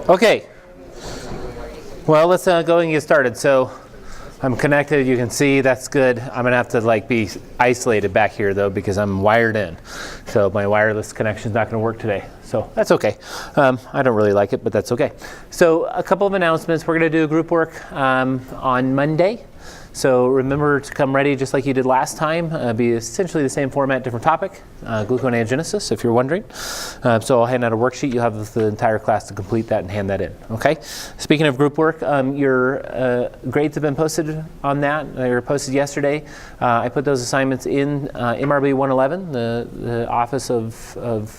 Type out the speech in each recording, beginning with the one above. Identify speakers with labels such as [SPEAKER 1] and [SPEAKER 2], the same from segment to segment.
[SPEAKER 1] Okay. Well, let's go and get started. So I'm connected. You can see that's good. I'm gonna have to be isolated back here though because I'm wired in. So my wireless connection is not gonna work today. So that's okay. I don't really like it, but that's okay. So a couple of announcements. We're gonna do group work on Monday. So remember to come ready just like you did last time. Be essentially the same format, different topic, gluconeogenesis, if you're wondering. So I'll hand out a worksheet. You'll have the entire class to complete that and hand that in, okay? Speaking of group work, your grades have been posted on that. They were posted yesterday. I put those assignments in MRB 111, the Office of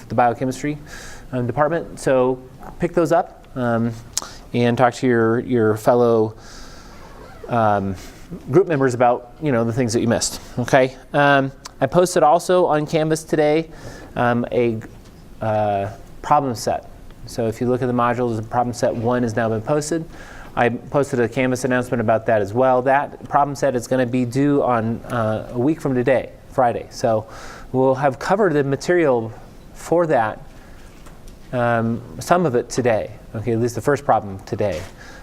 [SPEAKER 1] the Biochemistry Department. So pick those up and talk to your fellow group members about the things that you missed. Okay. I posted also on Canvas today a problem set. So if you look at the modules, the problem set 1 has now been posted. I posted a Canvas announcement about that as well. That problem set is going to be due on a week from today, Friday. So we'll have covered the material for that, some of it today. Okay, at least the first problem today.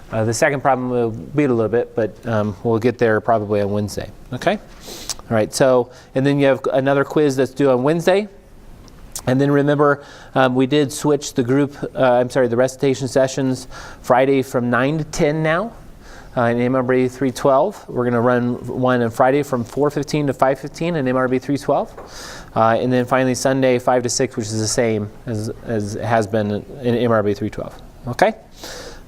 [SPEAKER 1] The second problem will beat a little bit, but we'll get there probably on Wednesday. Okay? All right, so, and then you have another quiz that's due on Wednesday. And then remember, we did switch the the recitation sessions Friday from 9 to 10 now. In MRB 312, we're going to run one on Friday from 4:15 to 5:15 in MRB 312. And then finally Sunday 5 to 6, which is the same as it has been in MRB 312. Okay?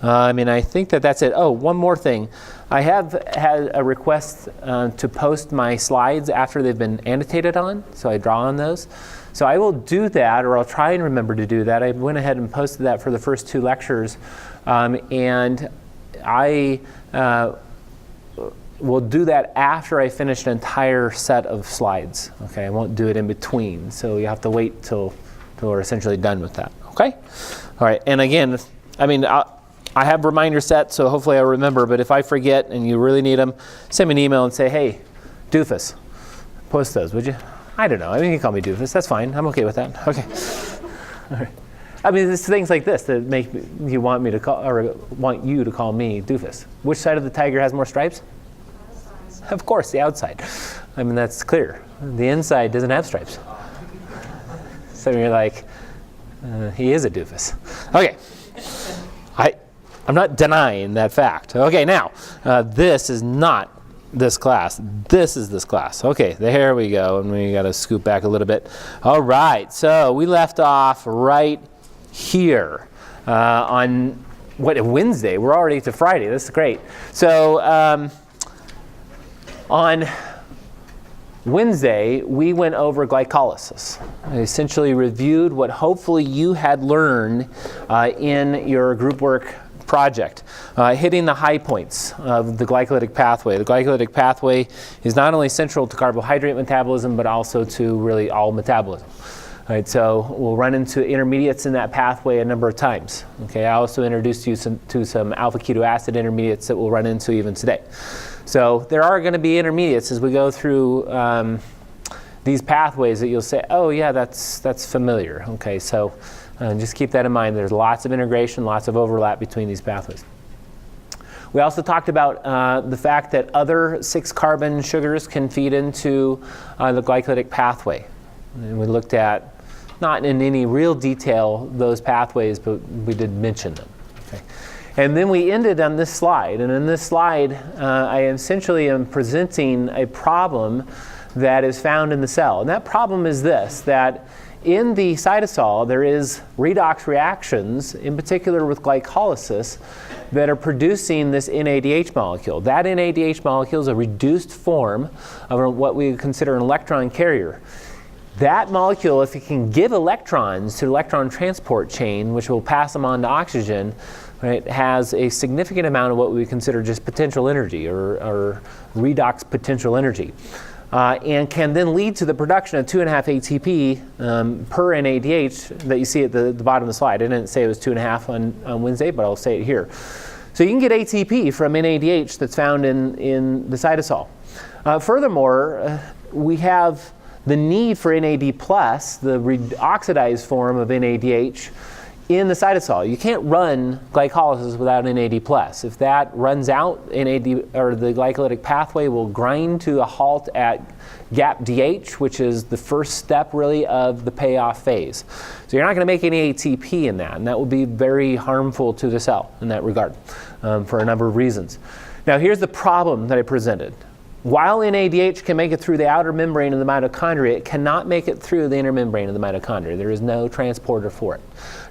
[SPEAKER 1] I think that's it. Oh, one more thing. I have had a request to post my slides after they've been annotated on, so I draw on those. So I will do that, or I'll try and remember to do that. I went ahead and posted that for the first 2 lectures, and I will do that after I finish an entire set of slides. Okay, I won't do it in between, so you have to wait till we're essentially done with that. Okay? All right, and again, I have reminders set, so hopefully I'll remember, but if I forget and you really need them, send me an email and say, hey, Doofus, post those, would you? I don't know. You can call me Doofus. That's fine. I'm okay with that. Okay. All right. It's things like this that make you want me to call, or want you to call me Doofus. Which side of the tiger has more stripes? Of course, the outside. That's clear. The inside doesn't have stripes. So you're like, he is a Doofus. Okay. I'm not denying that fact. Okay, now, this is not this class. This is this class. Okay, there we go. And we got to scoot back a little bit. All right, so we left off right here on Wednesday. We're already to Friday. This is great. So on Wednesday, we went over glycolysis. I essentially reviewed what hopefully you had learned in your group work project, hitting the high points of the glycolytic pathway. The glycolytic pathway is not only central to carbohydrate metabolism, but also to really all metabolism. All right, so we'll run into intermediates in that pathway a number of times. Okay, I also introduced you to some alpha keto acid intermediates that we'll run into even today. So there are going to be intermediates as we go through these pathways that you'll say, oh yeah, that's familiar. Okay, so just keep that in mind. There's lots of integration, lots of overlap between these pathways. We also talked about the fact that other 6-carbon sugars can feed into the glycolytic pathway. And we looked at, not in any real detail, those pathways, but we did mention them. Okay. And then we ended on this slide. And in this slide, I essentially am presenting a problem that is found in the cell. And that problem is this, that in the cytosol, there is redox reactions, in particular with glycolysis, that are producing this NADH molecule. That NADH molecule is a reduced form of what we consider an electron carrier. That molecule, if it can give electrons to the electron transport chain, which will pass them on to oxygen, right, has a significant amount of what we consider just potential energy or redox potential energy. And can then lead to the production of 2.5 ATP per NADH that you see at the bottom of the slide. I didn't say it was 2.5 on Wednesday, but I'll say it here. So you can get ATP from NADH that's found in the cytosol. Furthermore, we have the need for NAD+, the oxidized form of NADH, in the cytosol. You can't run glycolysis without NAD+. If that runs out, NAD, or the glycolytic pathway, will grind to a halt at GAPDH, which is the first step really of the payoff phase. So you're not going to make any ATP in that, and that will be very harmful to the cell in that regard for a number of reasons. Now here's the problem that I presented. While NADH can make it through the outer membrane of the mitochondria, it cannot make it through the inner membrane of the mitochondria. There is no transporter for it.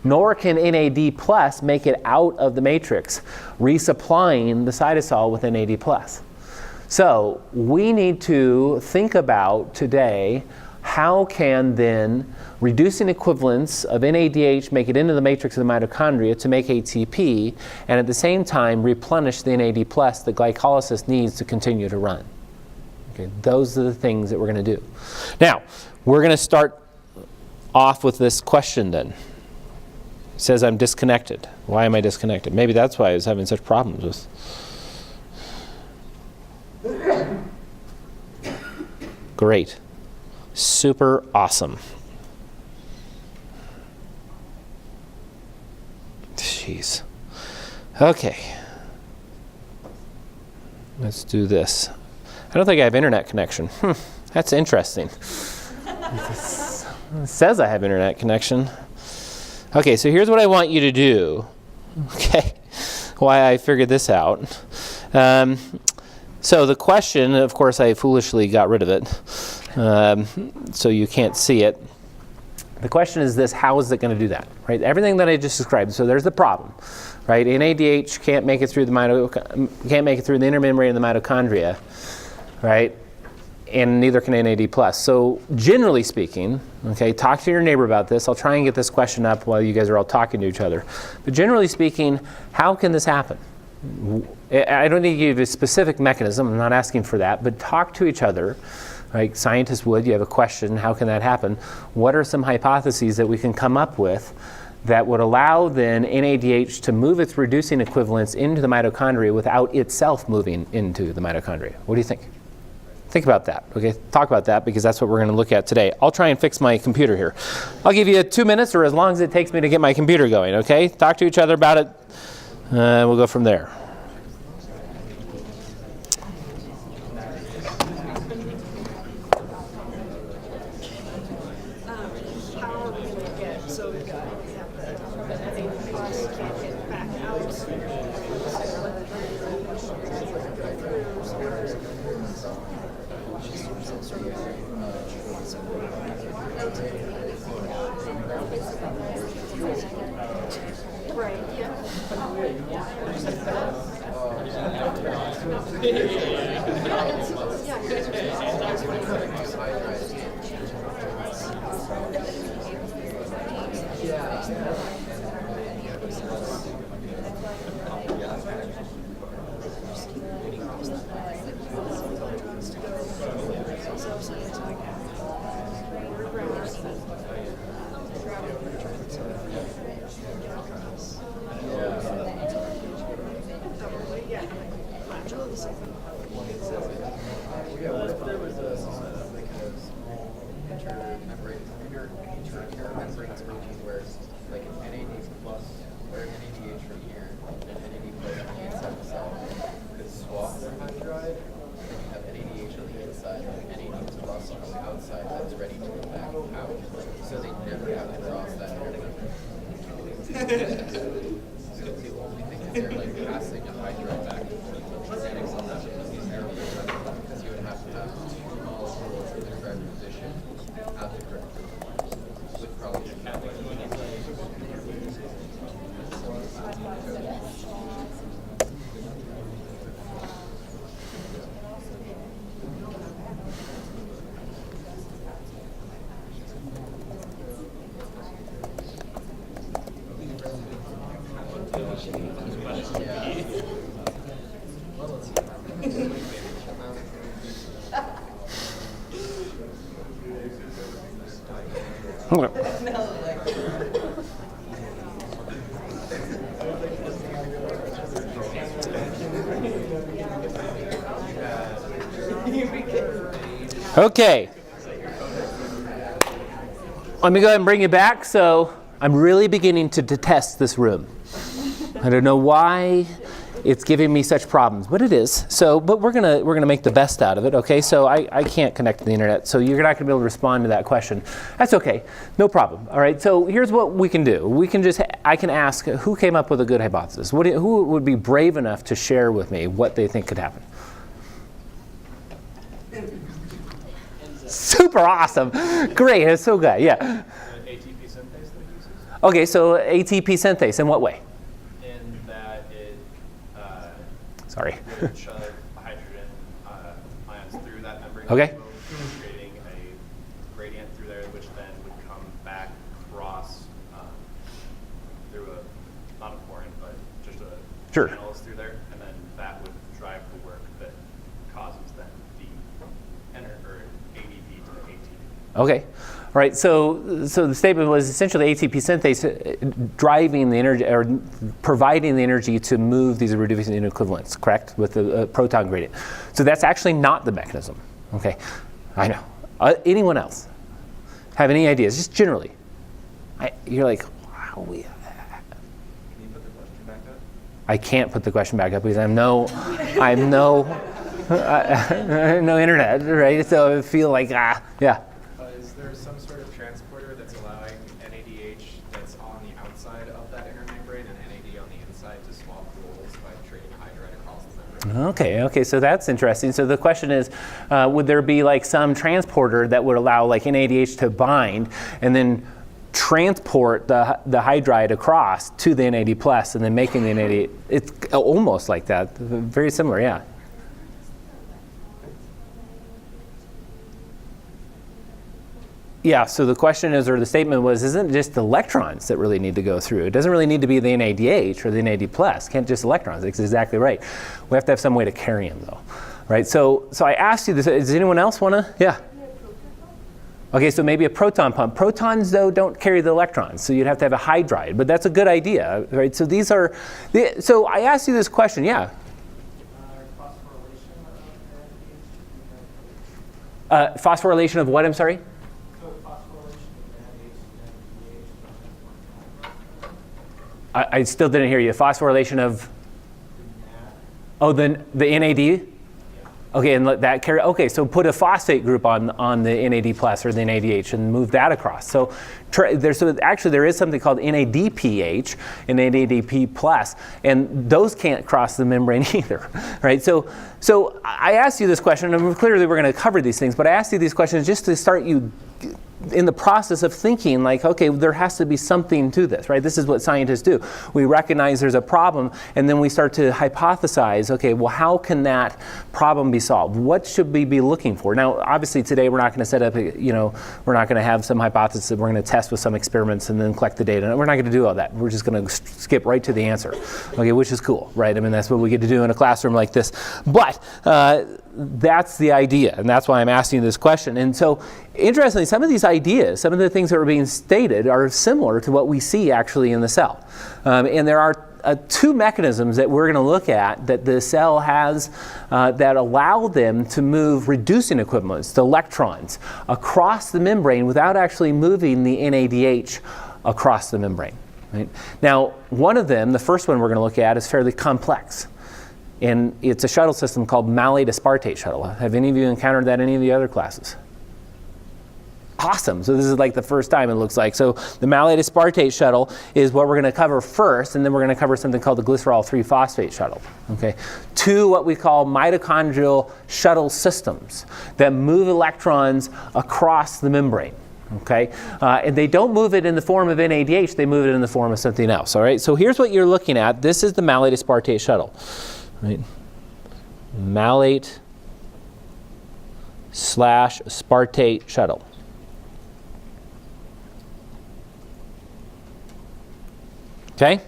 [SPEAKER 1] Nor can NAD+ make it out of the matrix, resupplying the cytosol with NAD+. So we need to think about today, how can then reducing equivalents of NADH make it into the matrix of the mitochondria to make ATP, and at the same time replenish the NAD+ that glycolysis needs to continue to run. Okay, those are the things that we're going to do. Now, we're going to start off with this question then. It says I'm disconnected. Why am I disconnected? Maybe that's why I was having such problems with. Great. Super awesome. Jeez. Okay. Let's do this. I don't think I have internet connection. That's interesting. It says I have internet connection. Okay, so here's what I want you to do. Okay, why I figured this out. So the question, of course, I foolishly got rid of it, so you can't see it. The question is this: how is it going to do that? Right? Everything that I just described. So there's the problem, right? NADH can't make it through the inner membrane of the mitochondria, right? And neither can NAD+. So generally speaking, okay, talk to your neighbor about this. I'll try and get this question up while you guys are all talking to each other. But generally speaking, how can this happen? I don't need to give you a specific mechanism. I'm not asking for that. But talk to each other. Right? Scientists would. You have a question. How can that happen? What are some hypotheses that we can come up with that would allow then NADH to move its reducing equivalents into the mitochondria without itself moving into the mitochondria? What do you think? Think about that, okay? Talk about that, because that's what we're going to look at today. I'll try and fix my computer here. I'll give you 2 minutes, or as long as it takes me to get my computer going, okay? Talk to each other about it. We'll go from there. Okay, Let me go ahead and bring you back. So I'm really beginning to detest this room. I don't know why it's giving me such problems, but it is. So, but we're gonna make the best out of it, okay? So I can't connect to the internet, so you're not gonna be able to respond to that question. That's okay, no problem. All right. So here's what we can do. I can ask who came up with a good hypothesis. Who would be brave enough to share with me what they think could happen? Super awesome, great, it's so good. Yeah.
[SPEAKER 2] ATP synthase that it uses.
[SPEAKER 1] Okay, so ATP synthase in what way? Sorry.
[SPEAKER 2] Would shove hydrogen ions through that membrane,
[SPEAKER 1] Okay.
[SPEAKER 2] creating a gradient through there, which then would come back across through not a pore, but just a
[SPEAKER 1] Sure.
[SPEAKER 2] channels through there, and then that would drive the work that causes then the ADP to ATP.
[SPEAKER 1] Okay. All right, so the statement was essentially ATP synthase driving the energy or providing the energy to move these reducing equivalents, correct, with the proton gradient. So that's actually not the mechanism. Okay, I know. Anyone else have any ideas? Just generally, you're like, wow.
[SPEAKER 2] Can you put the question back up?
[SPEAKER 1] I can't put the question back up because I'm no internet, right? So I feel like yeah.
[SPEAKER 2] Is there some sort of transporter that's allowing NADH that's on the outside of that inner membrane and NAD on the inside to swap roles by trading hydride across the membrane?
[SPEAKER 1] Okay, so that's interesting. So the question is, would there be like some transporter that would allow like NADH to bind and then transport the hydride across to the NAD plus and then making the NAD? It's almost like that, very similar, yeah. Yeah, so the question is, or the statement was, isn't it just electrons that really need to go through? It doesn't really need to be the NADH or the NAD+. Can't just electrons. It's exactly right. We have to have some way to carry them, though. Right, so I asked you this. Does anyone else want to? Yeah. Okay, so maybe a proton pump. Protons, though, don't carry the electrons, so you'd have to have a hydride. But that's a good idea, right? So these are, so I asked you this question, yeah. Phosphorylation of what, I'm sorry? I still didn't hear you. Phosphorylation of? Oh, the NAD? Okay, and let that carry. Okay, so put a phosphate group on the NAD plus or the NADH and move that across. So actually there is something called NADPH and NADP plus, and those can't cross the membrane either, right? So I asked you this question, and clearly we're going to cover these things, but I asked you these questions just to start you in the process of thinking like, okay, there has to be something to this, right? This is what scientists do. We recognize there's a problem, and then we start to hypothesize, okay, well, how can that problem be solved? What should we be looking for? Now, obviously today we're not going to set up, we're not going to have some hypothesis that we're going to test with some experiments and then collect the data. We're not going to do all that. We're just going to skip right to the answer, okay, which is cool, right? I mean, that's what we get to do in a classroom like this. But that's the idea, and that's why I'm asking this question. And so, interestingly, some of these ideas, some of the things that are being stated are similar to what we see actually in the cell. And there are two mechanisms that we're going to look at that the cell has that allow them to move reducing equivalents, the electrons, across the membrane without actually moving the NADH across the membrane. Right? Now, one of them, the first one we're going to look at, is fairly complex. And it's a shuttle system called malate aspartate shuttle. Have any of you encountered that in any of the other classes? Awesome. So this is like the first time it looks like. So the malate aspartate shuttle is what we're going to cover first, and then we're going to cover something called the glycerol 3-phosphate shuttle. Okay, two what we call mitochondrial shuttle systems that move electrons across the membrane. Okay, and they don't move it in the form of NADH, they move it in the form of something else. All right, so here's what you're looking at. This is the malate aspartate shuttle. Right? Malate / aspartate shuttle. Okay?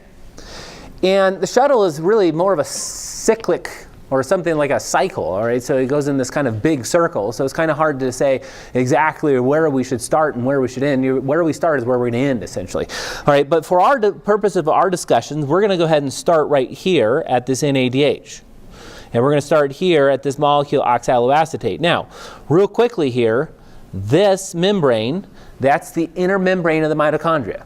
[SPEAKER 1] And the shuttle is really more of a cyclic or something like a cycle, all right? So it goes in this kind of big circle. So it's kind of hard to say exactly where we should start and where we should end. Where we start is where we're going to end, essentially. All right, but for our purpose of our discussions, we're going to go ahead and start right here at this NADH. And we're going to start here at this molecule oxaloacetate. Now, real quickly here, this membrane That's the inner membrane of the mitochondria.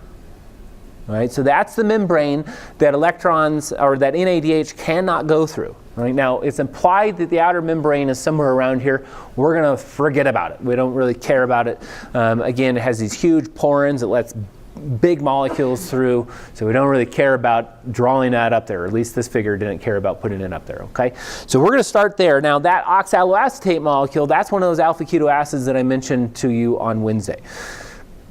[SPEAKER 1] Right? So that's the membrane that electrons, or that NADH cannot go through. Right? Now, it's implied that the outer membrane is somewhere around here. We're going to forget about it. We don't really care about it. Again, it has these huge porins. It lets big molecules through, so we don't really care about drawing that up there. At least this figure didn't care about putting it up there, okay? So we're going to start there. Now, that oxaloacetate molecule, that's one of those alpha keto acids that I mentioned to you on Wednesday.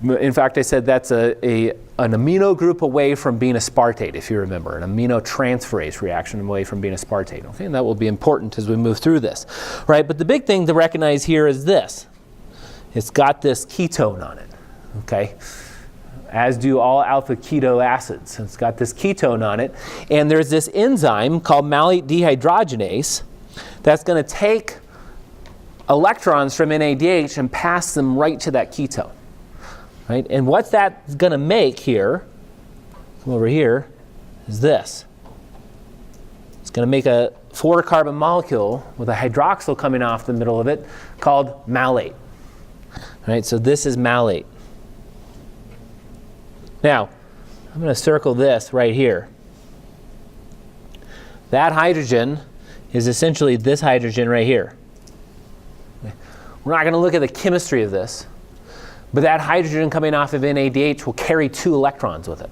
[SPEAKER 1] In fact, I said that's an amino group away from being aspartate, if you remember, an aminotransferase reaction away from being aspartate. Okay, and that will be important as we move through this, right? But the big thing to recognize here is this: it's got this ketone on it, okay? As do all alpha keto acids. It's got this ketone on it, and there's this enzyme called malate dehydrogenase that's going to take electrons from NADH and pass them right to that ketone. Right? And what that's going to make here, come over here, is this. It's going to make a 4-carbon molecule with a hydroxyl coming off the middle of it called malate. Right? So this is malate. Now, I'm going to circle this right here. That hydrogen is essentially this hydrogen right here. We're not going to look at the chemistry of this. But that hydrogen coming off of NADH will carry 2 electrons with it.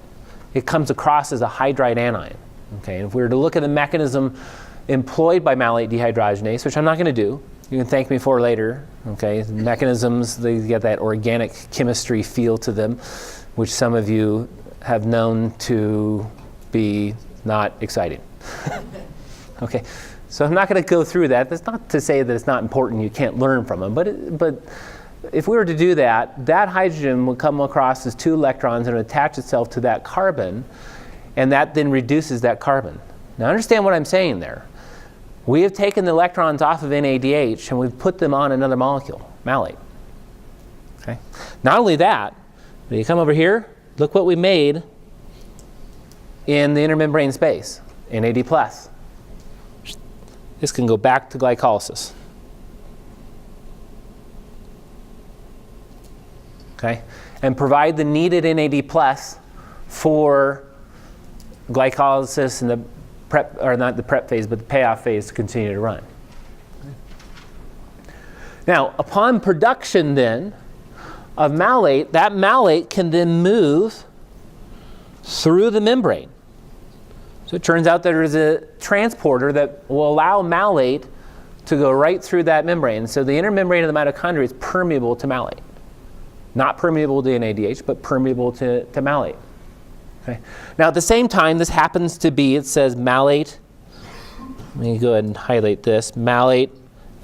[SPEAKER 1] It comes across as a hydride anion. Okay, and if we were to look at the mechanism employed by malate dehydrogenase, which I'm not going to do, you can thank me for later. Okay, mechanisms, they get that organic chemistry feel to them, which some of you have known to be not exciting. Okay, so I'm not going to go through that. That's not to say that it's not important, you can't learn from them, but if we were to do that, that hydrogen would come across as 2 electrons and attach itself to that carbon, and that then reduces that carbon. Now understand what I'm saying there. We have taken the electrons off of NADH and we've put them on another molecule, malate. Okay? Not only that, but you come over here, look what we made in the intermembrane space, NAD+. This can go back to glycolysis. Okay, and provide the needed NAD+ for glycolysis and the prep, or not the prep phase, but the payoff phase to continue to run. Now, upon production then of malate, that malate can then move through the membrane. So it turns out there is a transporter that will allow malate to go right through that membrane. So the inner membrane of the mitochondria is permeable to malate. Not permeable to NADH, but permeable to malate. Okay. Now at the same time, this happens to be, it says malate, let me go ahead and highlight this, malate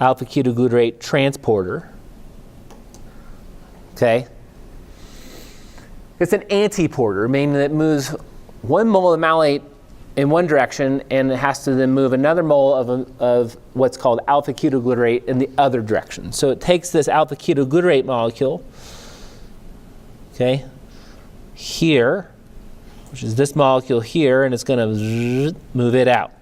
[SPEAKER 1] alpha ketoglutarate transporter. Okay. It's an antiporter, meaning that it moves 1 mole of malate in one direction and it has to then move another mole of what's called alpha ketoglutarate in the other direction. So it takes this alpha ketoglutarate molecule, okay, here, which is this molecule here, and it's going to move it out.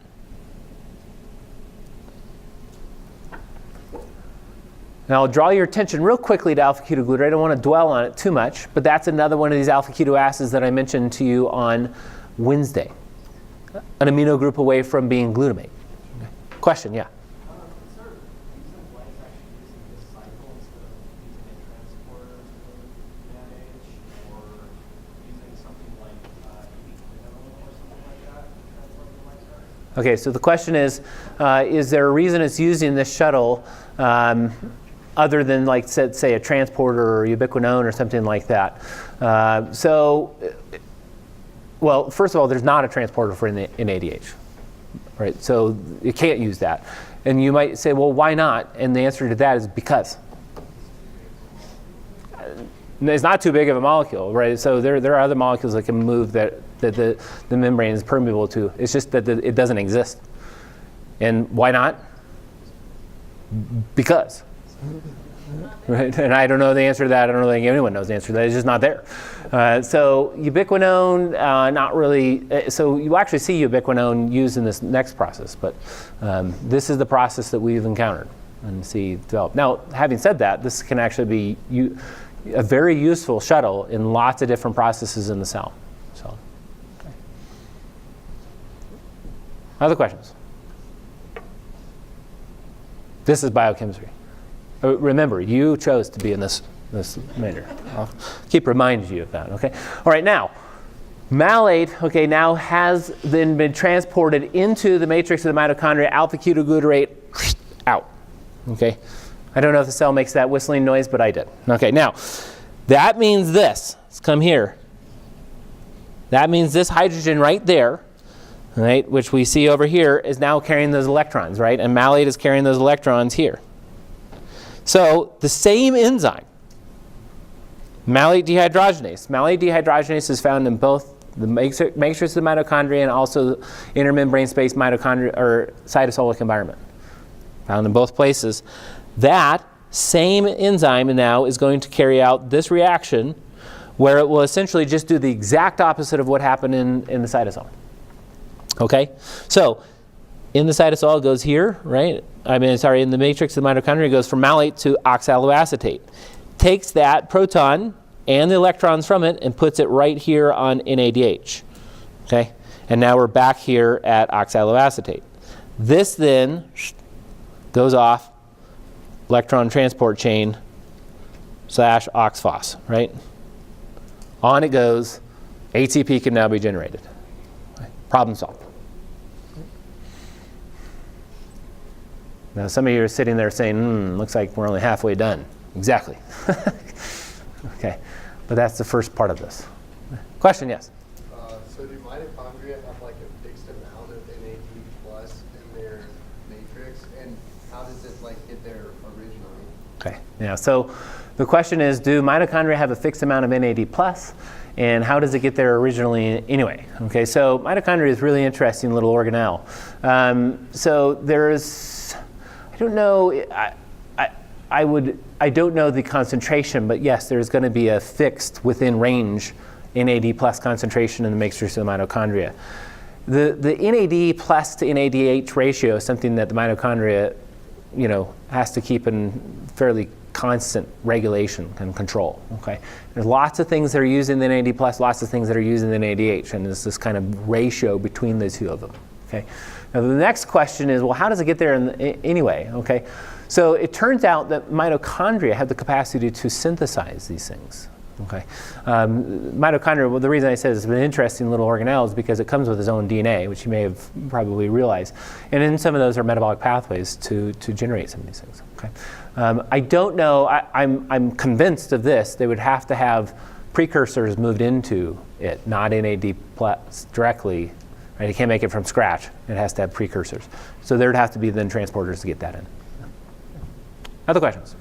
[SPEAKER 1] Now I'll draw your attention real quickly to alpha ketoglutarate. I don't want to dwell on it too much, but that's another one of these alpha keto acids that I mentioned to you on Wednesday. An amino group away from being glutamate. Okay. Question, yeah?
[SPEAKER 2] Is there a reason why it's actually using this cycle instead of using a transporter to manage, or using something like ubiquinone or something like that to transport the lysine?
[SPEAKER 1] Okay, so the question is there a reason it's using this shuttle other than, like, say a transporter or ubiquinone or something like that? Well, first of all, there's not a transporter for NADH, right? So you can't use that. And you might say, well, why not? And the answer to that is because. It's not too big of a molecule, right? So there are other molecules that can move that the membrane is permeable to. It's just that it doesn't exist. And why not? Because. Right? And I don't know the answer to that. I don't think anyone knows the answer to that. It's just not there. So ubiquinone, not really. So you actually see ubiquinone used in this next process, but this is the process that we've encountered and see develop. Now, having said that, this can actually be a very useful shuttle in lots of different processes in the cell. So, okay. Other questions? This is biochemistry. Remember, you chose to be in this major. I'll keep reminding you of that, okay? All right, now, malate, okay, now has then been transported into the matrix of the mitochondria, alpha-ketoglutarate, out, okay? I don't know if the cell makes that whistling noise, but I did. Okay, now, that means this. Let's come here. That means this hydrogen right there, right, which we see over here, is now carrying those electrons, right? And malate is carrying those electrons here. So the same enzyme, malate dehydrogenase. Malate dehydrogenase is found in both the matrix of the mitochondria and also the intermembrane space mitochondria or cytosolic environment. Found in both places. That same enzyme now is going to carry out this reaction where it will essentially just do the exact opposite of what happened in the cytosol. Okay? So in the cytosol it goes here, right? In the matrix of the mitochondria it goes from malate to oxaloacetate. Takes that proton and the electrons from it and puts it right here on NADH. Okay? And now we're back here at oxaloacetate. This then goes off electron transport chain / oxphos, right? On it goes. ATP can now be generated. Problem solved. Now some of you are sitting there saying, looks like we're only halfway done. Exactly. Okay, but that's the first part of this. Question, yes?
[SPEAKER 3] So do mitochondria have like a fixed amount of NAD plus in their matrix? And how does it like get there originally?
[SPEAKER 1] Okay, yeah, so the question is, do mitochondria have a fixed amount of NAD plus? And how does it get there originally anyway? Okay, so mitochondria is really interesting little organelle. So there's, I don't know, I don't know the concentration, but yes, there's going to be a fixed within range NAD plus concentration in the matrix of the mitochondria. The NAD plus to NADH ratio is something that the mitochondria, has to keep in fairly constant regulation and control. Okay, there's lots of things that are using the NAD plus, lots of things that are using the NADH, and there's this kind of ratio between the two of them. Okay, now the next question is, well, how does it get there anyway? Okay, so it turns out that mitochondria have the capacity to synthesize these things. Okay, mitochondria. Well, the reason I said it's an interesting little organelle is because it comes with its own DNA, which you may have probably realized, and in some of those are metabolic pathways to generate some of these things. Okay, I don't know. I'm convinced of this. They would have to have precursors moved into it, not NAD plus directly. Right? You can't make it from scratch. It has to have precursors. So there would have to be then transporters to get that in. Other questions?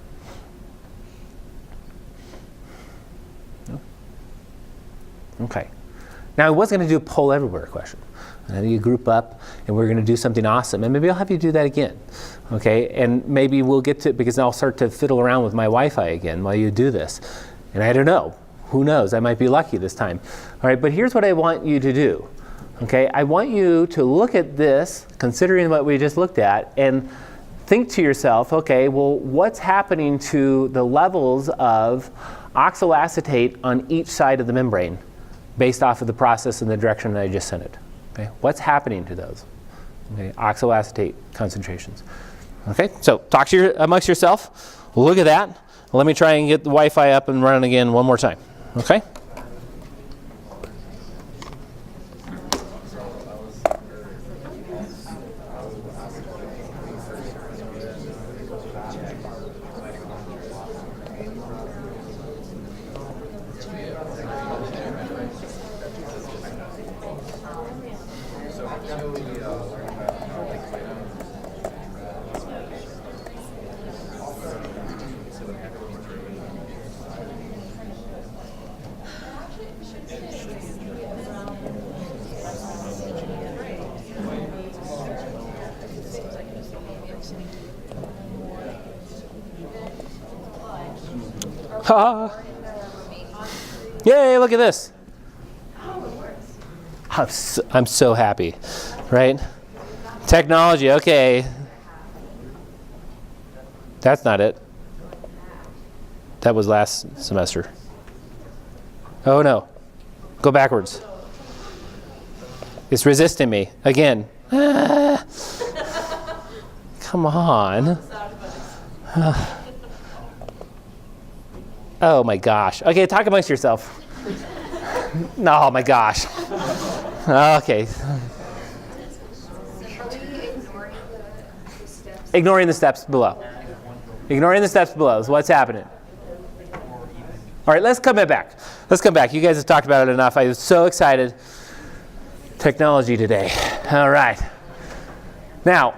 [SPEAKER 1] Okay. Now I was going to do a poll everywhere question. And then you group up and we're going to do something awesome. And maybe I'll have you do that again. Okay? And maybe we'll get to it because I'll start to fiddle around with my Wi-Fi again while you do this. And I don't know. Who knows? I might be lucky this time. All right, but here's what I want you to do. Okay? I want you to look at this, considering what we just looked at, and think to yourself, okay, well, what's happening to the levels of oxaloacetate on each side of the membrane based off of the process in the direction that I just sent it? Okay, what's happening to those? Okay, oxaloacetate concentrations. Okay, so talk to amongst yourself. Look at that. Let me try and get the Wi-Fi up and running again one more time. Okay. Yay, look at this. I'm so happy, right? Technology, okay. That's not it. That was last semester. Oh no. Go backwards. It's resisting me. Again. Ah. Come on. Oh my gosh. Okay, talk amongst yourself. Oh my gosh. Okay. Ignoring the steps below. Ignoring the steps below is what's happening. All right, let's come back. Let's come back. You guys have talked about it enough. I was so excited. Technology today. All right. Now,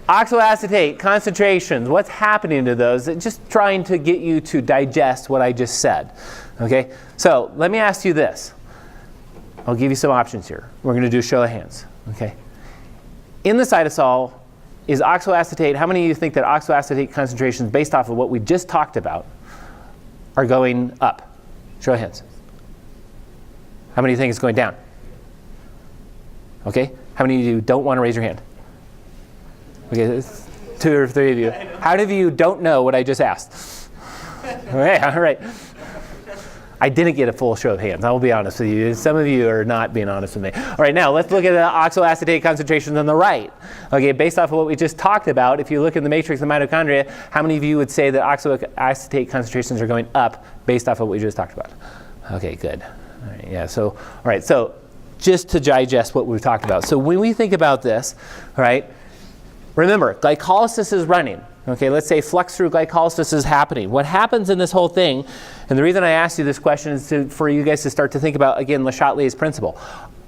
[SPEAKER 1] oxaloacetate concentrations. What's happening to those? Just trying to get you to digest what I just said. Okay? So let me ask you this. I'll give you some options here. We're going to do a show of hands. Okay? In the cytosol, is oxaloacetate, how many of you think that oxaloacetate concentrations based off of what we just talked about are going up? Show of hands. How many of you think it's going down? Okay. How many of you don't want to raise your hand? Okay, 2 or 3 of you. How many of you don't know what I just asked? Okay, all right. I didn't get a full show of hands, I will be honest with you. Some of you are not being honest with me. All right, now let's look at the oxaloacetate concentrations on the right. Okay, based off of what we just talked about, if you look in the matrix of mitochondria, how many of you would say that oxaloacetate concentrations are going up based off of what we just talked about? Okay, good. All right, yeah, so, all right, so just to digest what we've talked about. So when we think about this, all right, remember, glycolysis is running. Okay, let's say flux through glycolysis is happening. What happens in this whole thing, and the reason I asked you this question is for you guys to start to think about, again, Le Chatelier's principle.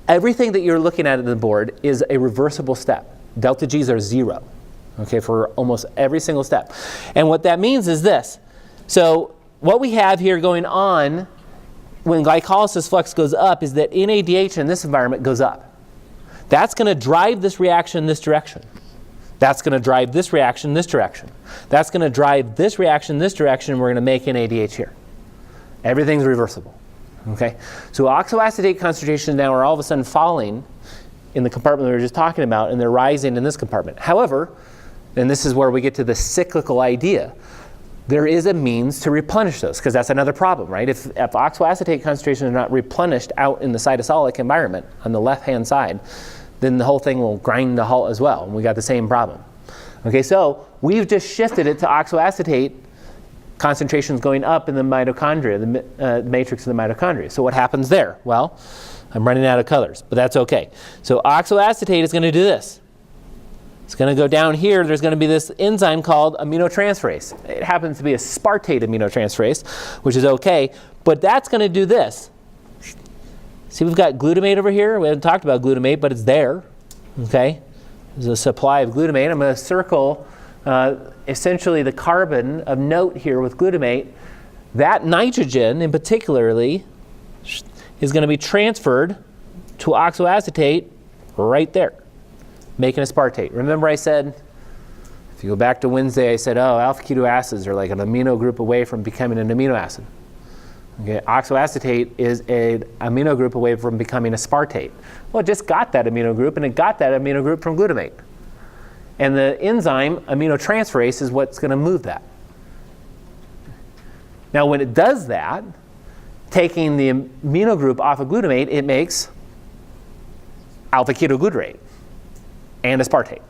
[SPEAKER 1] Everything that you're looking at the board is a reversible step. Delta G's are 0, okay, for almost every single step. And what that means is this. So what we have here going on when glycolysis flux goes up is that NADH in this environment goes up. That's going to drive this reaction in this direction. That's going to drive this reaction this direction. That's going to drive this reaction this direction, and we're going to make NADH here. Everything's reversible. Okay? So oxaloacetate concentrations now are all of a sudden falling in the compartment we were just talking about, and they're rising in this compartment. However, and this is where we get to the cyclical idea, there is a means to replenish those, because that's another problem, right? If oxaloacetate concentrations are not replenished out in the cytosolic environment on the left-hand side, then the whole thing will grind to halt as well, and we got the same problem. Okay, so we've just shifted it to oxaloacetate concentrations going up in the mitochondria, the matrix of the mitochondria. So what happens there? Well, I'm running out of colors, but that's okay. So oxaloacetate is going to do this. It's going to go down here. There's going to be this enzyme called aminotransferase. It happens to be a spartate aminotransferase, which is okay, but that's going to do this. See, we've got glutamate over here. We haven't talked about glutamate, but it's there. Okay? There's a supply of glutamate. I'm going to circle essentially the carbon of note here with glutamate. That nitrogen, in particularly, is going to be transferred to oxaloacetate right there, making a spartate. Remember I said, if you go back to Wednesday, I said, oh, alpha-keto acids are like an amino group away from becoming an amino acid. Okay, oxaloacetate is an amino group away from becoming a spartate. Well, it just got that amino group, and it got that amino group from glutamate. And the enzyme aminotransferase is what's going to move that. Now, when it does that, taking the amino group off of glutamate, it makes alpha-ketoglutarate and aspartate.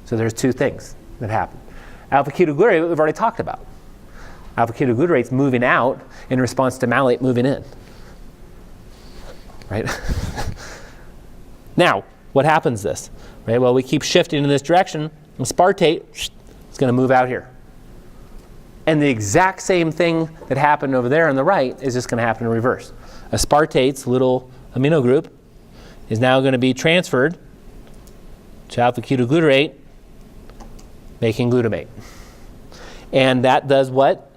[SPEAKER 1] So there's 2 things that happen. Alpha-ketoglutarate, we've already talked about. Alpha-ketoglutarate is moving out in response to malate moving in. Right? Now, what happens this? Right? Well, we keep shifting in this direction. Aspartate is going to move out here. And the exact same thing that happened over there on the right is just going to happen in reverse. Aspartate's little amino group is now going to be transferred to alpha-ketoglutarate, making glutamate. And that does what?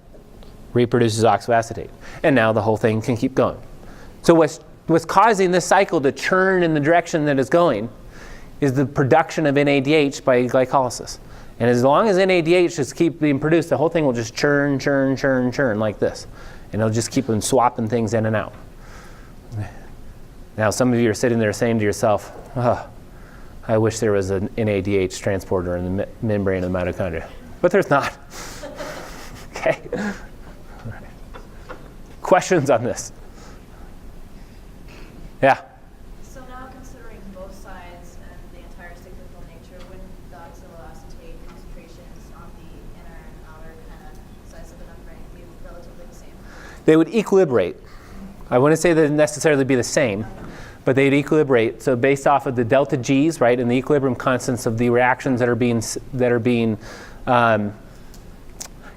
[SPEAKER 1] Reproduces oxaloacetate. And now the whole thing can keep going. So what's causing this cycle to churn in the direction that it's going is the production of NADH by glycolysis. And as long as NADH just keeps being produced, the whole thing will just churn, churn, churn, churn like this. And it'll just keep on swapping things in and out. Now some of you are sitting there saying to yourself, oh, I wish there was an NADH transporter in the membrane of the mitochondria. But there's not. Okay? Questions on this? Yeah.
[SPEAKER 4] So now considering both sides and the entire cyclical nature, wouldn't the oxaloacetate concentrations on the inner and outer kind of sides of the membrane be relatively the same?
[SPEAKER 1] They would equilibrate. I wouldn't say they'd necessarily be the same, but they'd equilibrate. So based off of the delta G's, right, and the equilibrium constants of the reactions that are being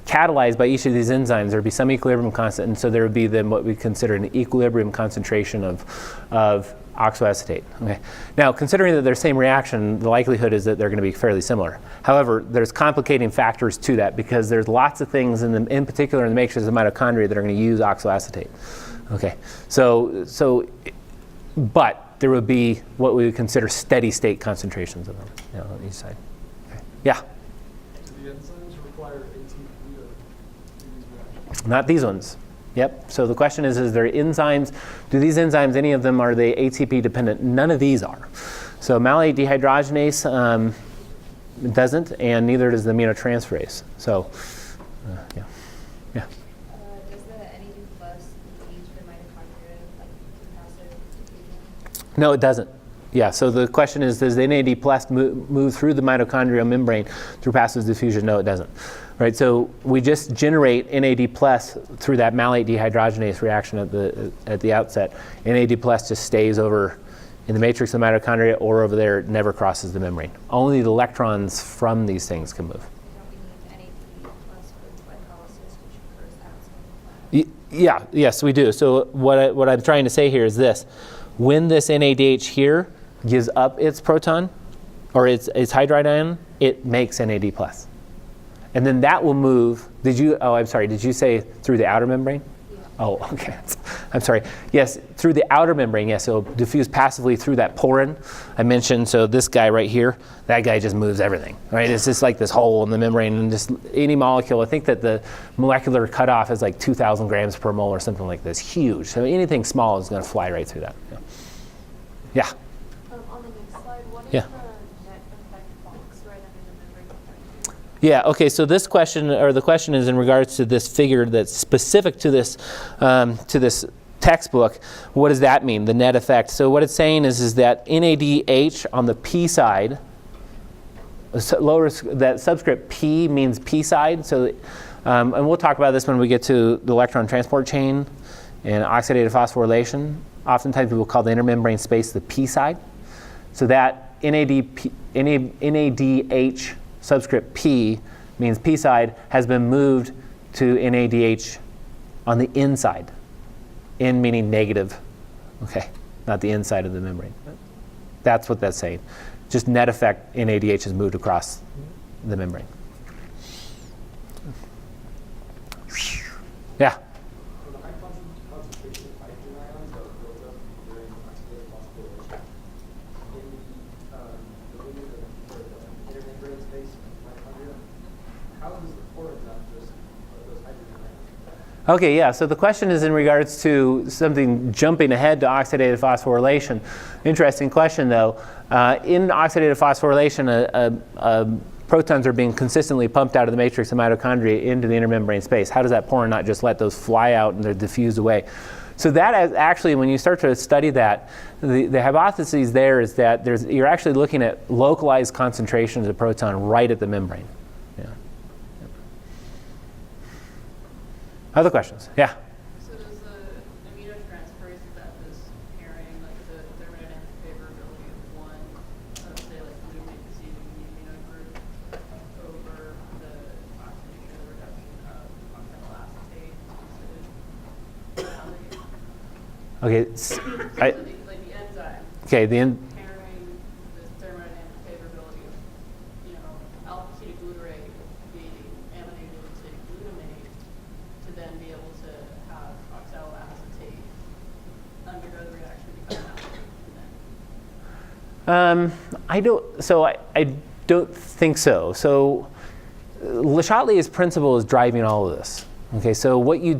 [SPEAKER 1] catalyzed by each of these enzymes, there would be some equilibrium constant, and so there would be then what we consider an equilibrium concentration of oxaloacetate. Okay. Now, considering that they're the same reaction, the likelihood is that they're going to be fairly similar. However, there's complicating factors to that because there's lots of things in particular in the matrix of mitochondria that are going to use oxaloacetate. Okay. But there would be what we would consider steady state concentrations of them, on each side. Okay. Yeah.
[SPEAKER 2] Do the enzymes require ATP to do these reactions?
[SPEAKER 1] Not these ones. Yep. So the question is there enzymes? Do these enzymes, any of them, are they ATP dependent? None of these are. So malate dehydrogenase doesn't, and neither does the aminotransferase. So, yeah. Yeah.
[SPEAKER 4] Does the NAD plus engage the mitochondria like capacitive diffusion?
[SPEAKER 1] No, it doesn't. Yeah, so the question is, does the NAD plus move through the mitochondrial membrane through passive diffusion? No, it doesn't. Right, so we just generate NAD plus through that malate dehydrogenase reaction at the outset. NAD plus just stays over in the matrix of the mitochondria or over there, it never crosses the membrane. Only the electrons from these things can move.
[SPEAKER 4] Don't we need NAD plus for glycolysis, which occurs outside the plant?
[SPEAKER 1] Yeah, yes, we do. So what I'm trying to say here is this. When this NADH here gives up its proton, or its hydride ion, it makes NAD plus. And then that will move, did you say through the outer membrane?
[SPEAKER 4] Yeah.
[SPEAKER 1] Oh, okay. I'm sorry. Yes, through the outer membrane, yes, it'll diffuse passively through that porin I mentioned. So this guy right here, that guy just moves everything, right? It's just like this hole in the membrane, and just any molecule. I think that the molecular cutoff is like 2,000 grams per mole or something like this. Huge. So anything small is going to fly right through that. Yeah.
[SPEAKER 4] On the next slide, what is
[SPEAKER 1] Yeah.
[SPEAKER 4] the net effect box right under the membrane?
[SPEAKER 1] Yeah, okay, so the question is in regards to this figure that's specific to this textbook. What does that mean, the net effect? So what it's saying is that NADH on the P side, that subscript P means P side, so, and we'll talk about this when we get to the electron transport chain and oxidative phosphorylation. Oftentimes people call the intermembrane space the P side. So that NADH subscript P means P side has been moved to NADH on the inside. In meaning negative, okay, not the inside of the membrane. That's what that's saying. Just net effect NADH has moved across the membrane. Yeah.
[SPEAKER 2] So the high concentration of hydrogen ions that are built up during oxidative phosphorylation in the intermembrane space of mitochondria, how does the porin not just those hydrogen ions?
[SPEAKER 1] Okay, yeah, so the question is in regards to something jumping ahead to oxidative phosphorylation. Interesting question, though. In oxidative phosphorylation, protons are being consistently pumped out of the matrix of mitochondria into the intermembrane space. How does that porin not just let those fly out and they're diffused away? So that is actually, when you start to study that, the hypothesis there is that you're actually looking at localized concentrations of proton right at the membrane. Yeah. Other questions? Yeah.
[SPEAKER 5] So does the aminotransferase that this pairing, like the thermodynamic favorability of one, of say like glutamate receiving the amino group over the oxidation or reduction of oxaloacetate
[SPEAKER 1] Okay.
[SPEAKER 5] like the enzyme
[SPEAKER 1] Okay.
[SPEAKER 5] pairing this thermodynamic favorability of, alpha-ketoglutarate being aminated to glutamate to then be able to have oxaloacetate undergo the reaction and become malate.
[SPEAKER 1] I don't think so. So Le Chatelier's principle is driving all of this. Okay, so what you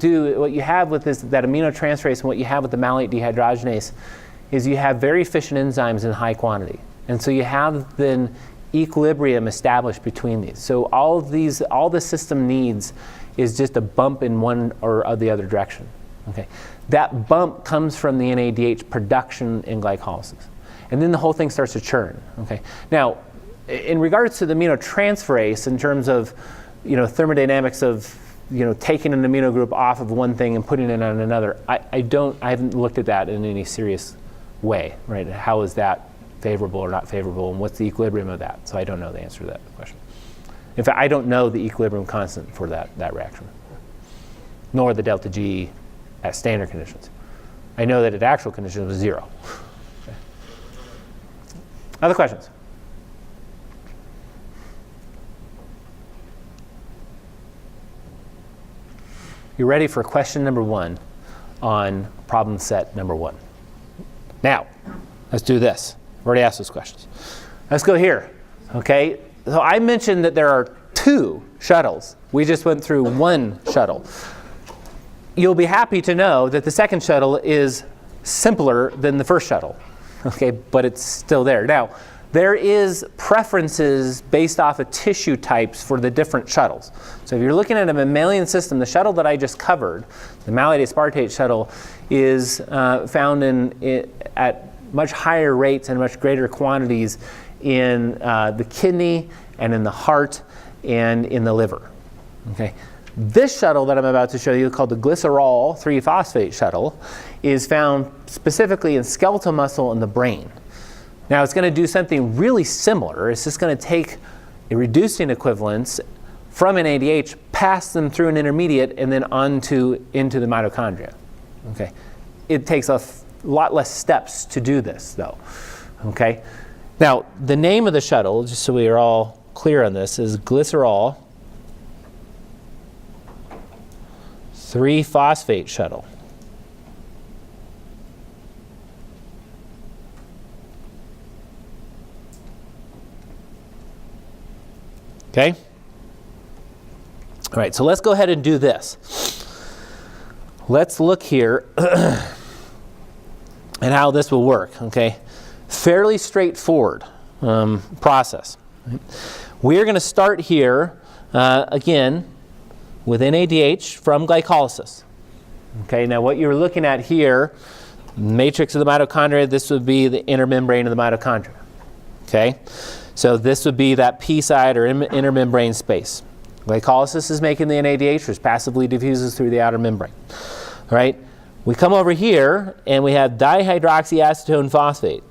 [SPEAKER 1] have with that aminotransferase and what you have with the malate dehydrogenase is you have very efficient enzymes in high quantity. And so you have then equilibrium established between these. So all the system needs is just a bump in one or the other direction. Okay, that bump comes from the NADH production in glycolysis, and then the whole thing starts to churn. Okay, now in regards to the aminotransferase, in terms of thermodynamics of taking an amino group off of one thing and putting it on another, I haven't looked at that in any serious way. Right? How is that favorable or not favorable, and what's the equilibrium of that? So I don't know the answer to that question. In fact, I don't know the equilibrium constant for that reaction, nor the delta G at standard conditions. I know that at actual conditions it was 0. Okay. Other questions? You ready for question number 1 on problem set number 1? Now, let's do this. I've already asked those questions. Let's go here. Okay, so I mentioned that there are 2 shuttles. We just went through 1 shuttle. You'll be happy to know that the second shuttle is simpler than the first shuttle. Okay, but it's still there. Now, there is preferences based off of tissue types for the different shuttles. So if you're looking at a mammalian system, the shuttle that I just covered, the malate aspartate shuttle, is found at much higher rates and much greater quantities in the kidney and in the heart and in the liver. Okay. This shuttle that I'm about to show you, called the glycerol 3-phosphate shuttle, is found specifically in skeletal muscle in the brain. Now it's going to do something really similar. It's just going to take a reducing equivalence from NADH, pass them through an intermediate, and then into the mitochondria. Okay. It takes a lot less steps to do this, though. Okay. Now the name of the shuttle, just so we are all clear on this, is glycerol 3-phosphate shuttle. Okay? All right, so let's go ahead and do this. Let's look here at how this will work, okay? Fairly straightforward process. We're going to start here, again, with NADH from glycolysis. Okay, now what you're looking at here, matrix of the mitochondria, this would be the inner membrane of the mitochondria. Okay, so this would be that P side or inner membrane space. Glycolysis is making the NADH, which passively diffuses through the outer membrane. All right, we come over here and we have dihydroxyacetone phosphate.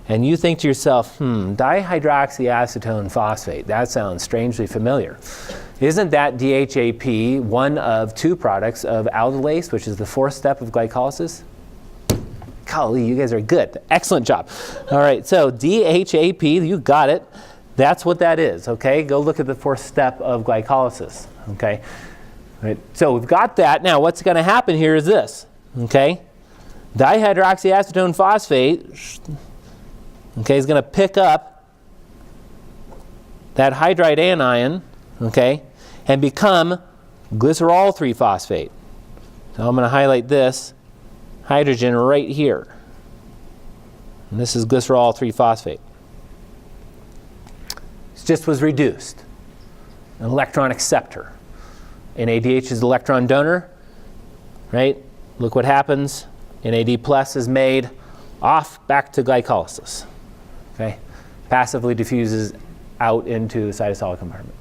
[SPEAKER 1] And you think to yourself, dihydroxyacetone phosphate, that sounds strangely familiar. Isn't that DHAP one of 2 products of aldolase, which is the 4th step of glycolysis? Golly, you guys are good. Excellent job. All right, so DHAP, you got it. That's what that is, okay? Go look at the 4th step of glycolysis, okay? All right, so we've got that. Now, what's going to happen here is this, okay? Dihydroxyacetone phosphate, okay, is going to pick up that hydride anion, okay, and become glycerol 3-phosphate. So I'm going to highlight this hydrogen right here. And this is glycerol 3-phosphate. It just was reduced. An electron acceptor. NADH is the electron donor, right? Look what happens. NAD plus is made, off back to glycolysis. Okay? Passively diffuses out into the cytosolic compartment.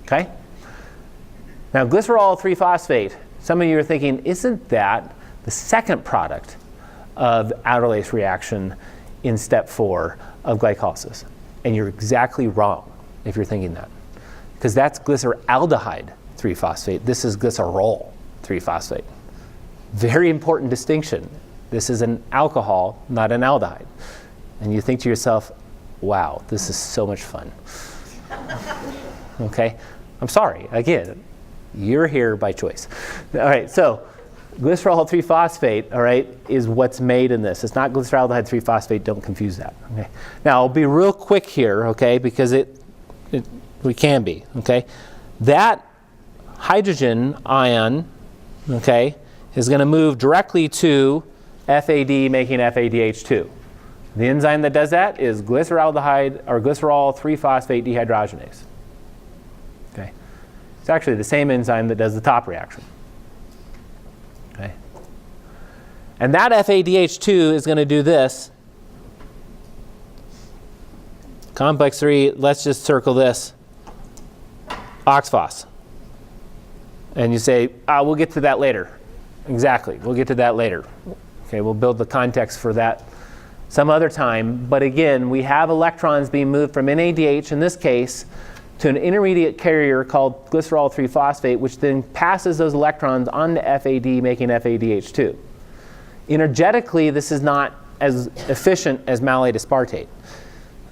[SPEAKER 1] Okay? Now, glycerol 3-phosphate, some of you are thinking, isn't that the second product of aldolase reaction in step 4 of glycolysis? And you're exactly wrong if you're thinking that. Because that's glyceraldehyde 3-phosphate. This is glycerol 3-phosphate. Very important distinction. This is an alcohol, not an aldehyde. And you think to yourself, wow, this is so much fun. Okay? I'm sorry. Again, you're here by choice. All right, so glycerol 3-phosphate, all right, is what's made in this. It's not glyceraldehyde 3-phosphate. Don't confuse that. Okay? Now, I'll be real quick here, okay, because we can be, okay? That hydrogen ion, okay, is going to move directly to FAD, making FADH2. The enzyme that does that is glyceraldehyde or glycerol 3-phosphate dehydrogenase. Okay, it's actually the same enzyme that does the top reaction. And that FADH2 is going to do this. Complex 3, let's just circle this. Oxphos. And you say, we'll get to that later. Exactly, we'll get to that later. Okay, we'll build the context for that some other time. But again, we have electrons being moved from NADH, in this case, to an intermediate carrier called glycerol 3-phosphate, which then passes those electrons onto FAD, making FADH2. Energetically, this is not as efficient as malate aspartate.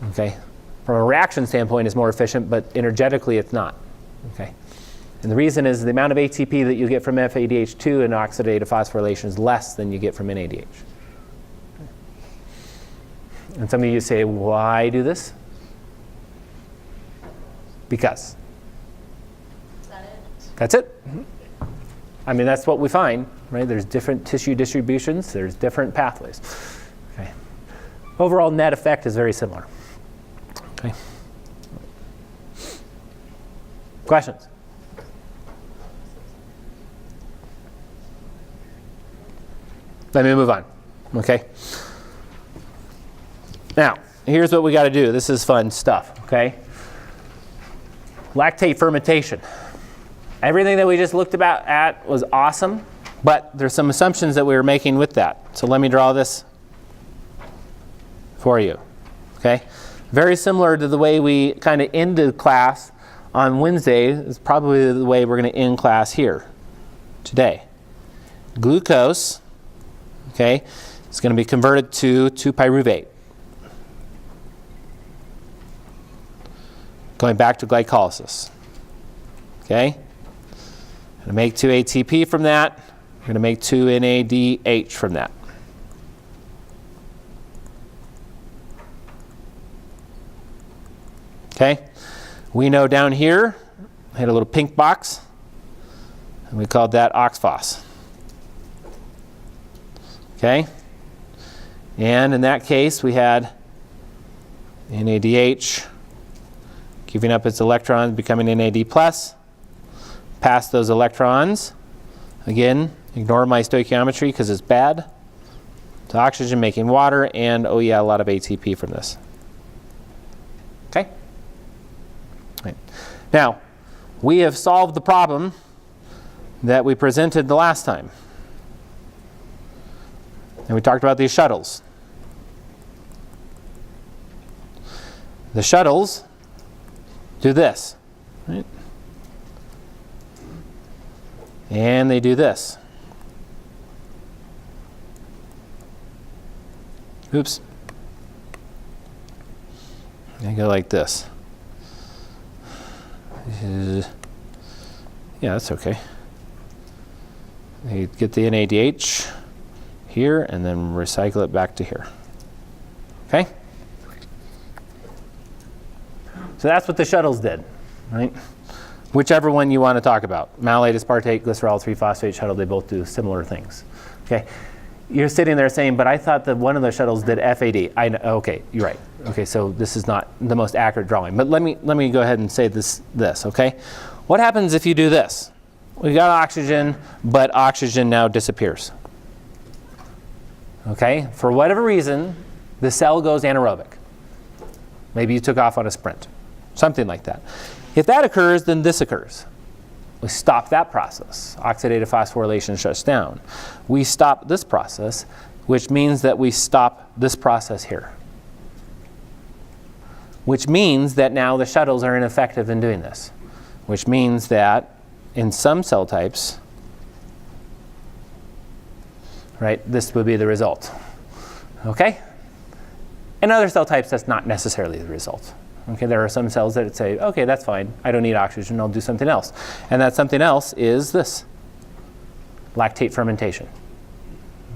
[SPEAKER 1] Okay? From a reaction standpoint, it's more efficient, but energetically, it's not. Okay? And the reason is the amount of ATP that you get from FADH2 in oxidative phosphorylation is less than you get from NADH. And some of you say, why do this? Because.
[SPEAKER 4] Is that it?
[SPEAKER 1] That's it. I mean, that's what we find, right? There's different tissue distributions. There's different pathways. Okay. Overall net effect is very similar. Okay. Questions? Let me move on. Okay. Now, here's what we got to do. This is fun stuff. Okay. Lactate fermentation. Everything that we just looked at was awesome, but there's some assumptions that we were making with that. So let me draw this for you. Okay. Very similar to the way we kind of ended class on Wednesday is probably the way we're going to end class here today. Glucose, okay, is going to be converted to 2-pyruvate. Going back to glycolysis. Okay? Going to make 2 ATP from that. We're going to make 2 NADH from that. Okay? We know down here, I had a little pink box, and we called that oxphos. Okay? And in that case, we had NADH giving up its electrons, becoming NAD+. Pass those electrons. Again, ignore my stoichiometry because it's bad. To oxygen, making water, and oh yeah, a lot of ATP from this. Okay? Right. Now, we have solved the problem that we presented the last time. And we talked about these shuttles. The shuttles do this, right? And they do this. Oops. They go like this. Yeah, that's okay. They get the NADH here and then recycle it back to here. Okay? So that's what the shuttles did, right? Whichever one you want to talk about. Malate, aspartate, glycerol 3-phosphate shuttle, they both do similar things. Okay? You're sitting there saying, but I thought that one of the shuttles did FAD. I know, okay, you're right. Okay, so this is not the most accurate drawing. But let me go ahead and say this, okay? What happens if you do this? We got oxygen, but oxygen now disappears. Okay? For whatever reason, the cell goes anaerobic. Maybe you took off on a sprint. Something like that. If that occurs, then this occurs. We stop that process. Oxidative phosphorylation shuts down. We stop this process, which means that we stop this process here. Which means that now the shuttles are ineffective in doing this. Which means that in some cell types, right, this would be the result. Okay? In other cell types, that's not necessarily the result. Okay, there are some cells that say, okay, that's fine. I don't need oxygen. I'll do something else. And that something else is this, lactate fermentation.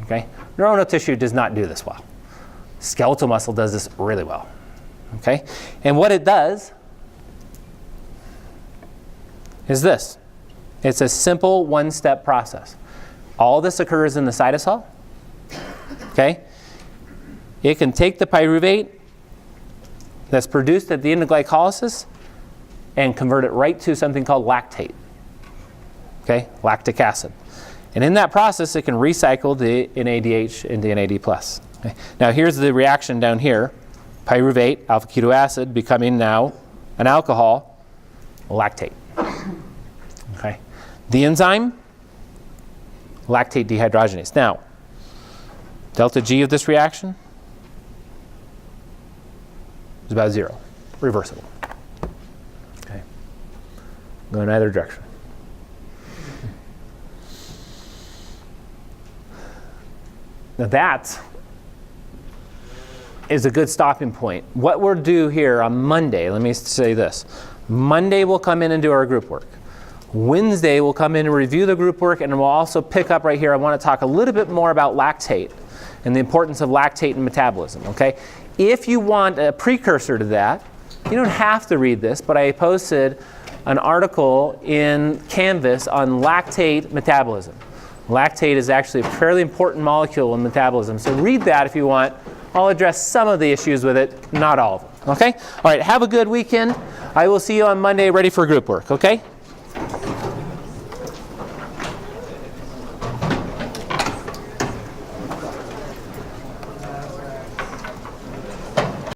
[SPEAKER 1] Okay? Neuronal tissue does not do this well. Skeletal muscle does this really well. Okay? And what it does is this. It's a simple one-step process. All this occurs in the cytosol. Okay? It can take the pyruvate that's produced at the end of glycolysis and convert it right to something called lactate. Okay? Lactic acid. And in that process, it can recycle the NADH into NAD+. Okay. Now here's the reaction down here. Pyruvate, alpha-keto acid, becoming now an alcohol, lactate. Okay. The enzyme, lactate dehydrogenase. Now, delta G of this reaction is about 0, reversible. Okay. Go in either direction. Now that is a good stopping point. What we'll do here on Monday, let me say this. Monday we'll come in and do our group work. Wednesday we'll come in and review the group work, and we'll also pick up right here. I want to talk a little bit more about lactate and the importance of lactate in metabolism, okay? If you want a precursor to that, you don't have to read this, but I posted an article in Canvas on lactate metabolism. Lactate is actually a fairly important molecule in metabolism, so read that if you want. I'll address some of the issues with it, not all of them, okay? All right, have a good weekend. I will see you on Monday ready for group work, okay?